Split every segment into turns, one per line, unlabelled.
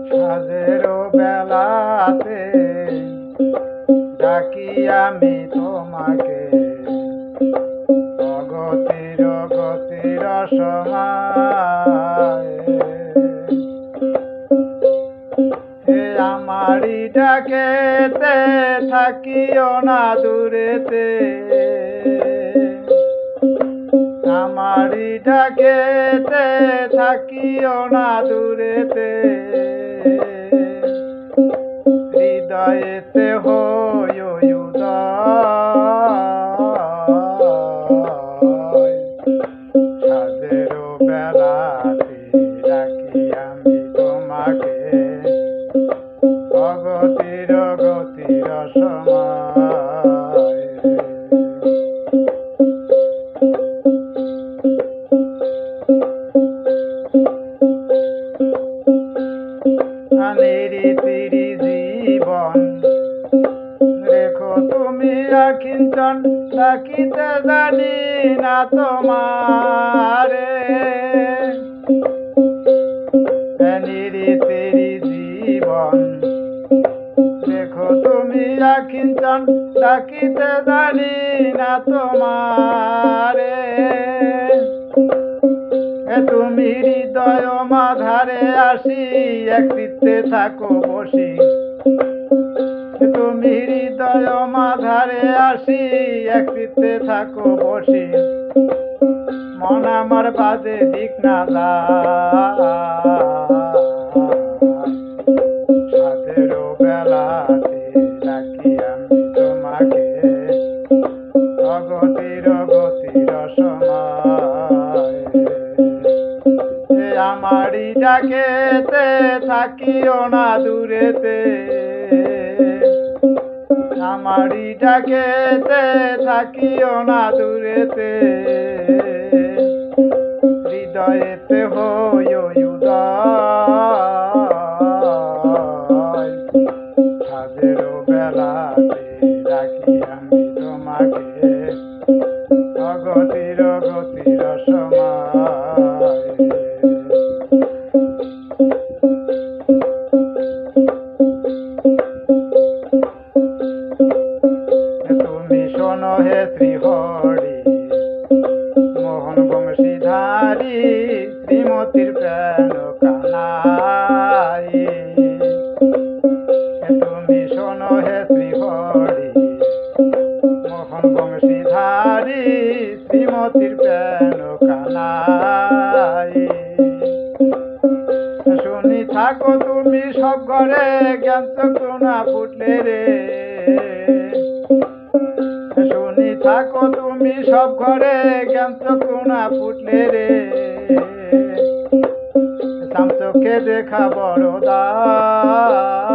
সাজেরও বেলাতে ডাকি আমি তোমাকে, অগতির গতির সময় আমারি ডাকেতে থাকিও না দূরেতে, আমারি ডাকেতে থাকিও না দূরেতে, হৃদয়েতে হই উদয়। সাজেরও বেলাতে ডাকি আমি তোমাকে, অগতির গতির সময় নিরিতিরি জীবন রেখো তুমি আখিঞ্চন, ডাকিতে জানি না তোমারে। নিরিতিরি জীবন রেখো তুমি আখিঞ্চন, ডাকিতে জানি না তোমারে। তুমি হৃদয় মাঝারে আসি, এক চিত্তে থাকো বসি। তুমি হৃদয় মাঝারে আসি, এক চিত্তে থাকো বসি। মন আমার বাজে দিক না সাজেরও বেলাতে ডাকি আমি তোমাকে, অগতির গতির সময় আমারি ডাকেতে থাকিও না দূরেতে, আমারি ডাকেতে থাকিও না দূরেতে, হৃদয়েতে হই উদয়। সাজেরও বেলাতে ডাকি আমি তোমাকে, অগতির গতির সময় তুমি শোনো হে শ্রীহরি, মোহন বংশীধারী, শ্রীমতীর প্রাণ কানাই। তুমি শোনো হে শ্রীহরি, মোহন বংশীধারী, শ্রীমতীর প্রাণ কানাই। শুনি থাকো তুমি সব ঘরে, জ্ঞান চক্ষু না ফুটলে রে। শুনি থাকো তুমি সব ঘরে, জ্ঞান চক্ষু না ফুটলে রে। চোখে দেখা বড় দায়।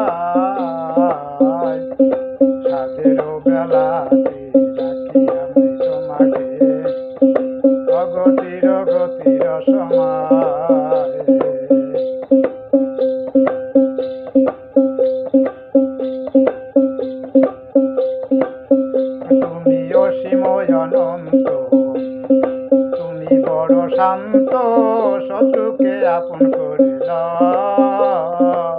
সাজেরও বেলাতে ডাকি আমি তোমাকে, অগতির গতির সময় তুমি অসীম অনন্ত, তুমি বড় শান্ত, শত্রুকে আপন করে দাও।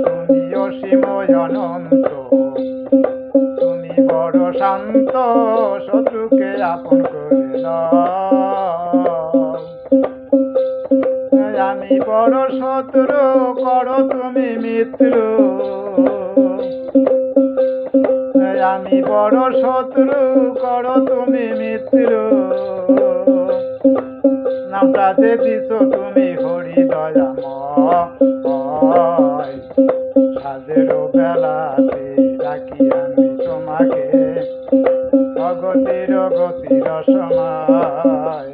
তুমি অসীম অনন্ত, তুমি বড় শান্ত, শত্রুকে আপন করে দাও। আমি বড় শত্রু, করো তুমি মিত্র। আমি বড় শত্রু, করো তুমি মিত্র। নামটা যে দিছ তুমি হরি দয়াময়। সাজেরও বেলাতে ডাকি আমি তোমাকে, অগতির গতির সময়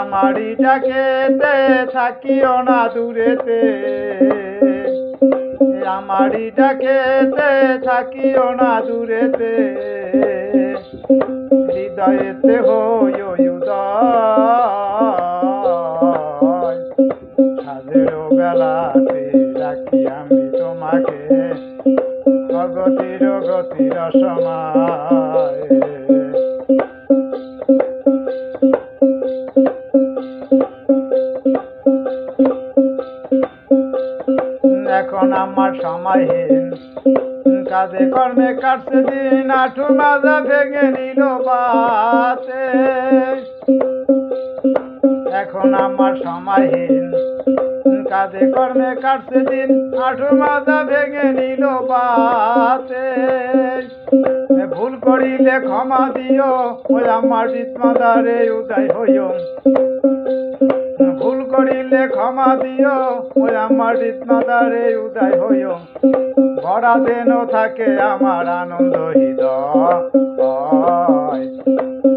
আমারি ডাকেতে থাকিও না দূরেতে, আমারি ডাকেতে থাকিও না দূরেতে, হৃদয়েতে হই উদয়। সাজেরও বেলাতে ডাকি আমি তোমাকে, অগতির গতির সময় এখন আমার সময়হীন কাজে কর্মে কাটছে দিন আঠু মাজা ভেঙে নিল বাতে এখন আমার সময়হীন কাজে কর্মে কাটছে দিন আঠু মাজা ভেঙে নিল বাতে ভুল করিলে ক্ষমা দিও ওই আমার বিদ্মাদারে উদয় হইও ভুল করিলে ক্ষমা দিও ওই আমার বিদ্মাদারে উদয় হইও ভরা যেন থাকে আমার আনন্দ হৃদয়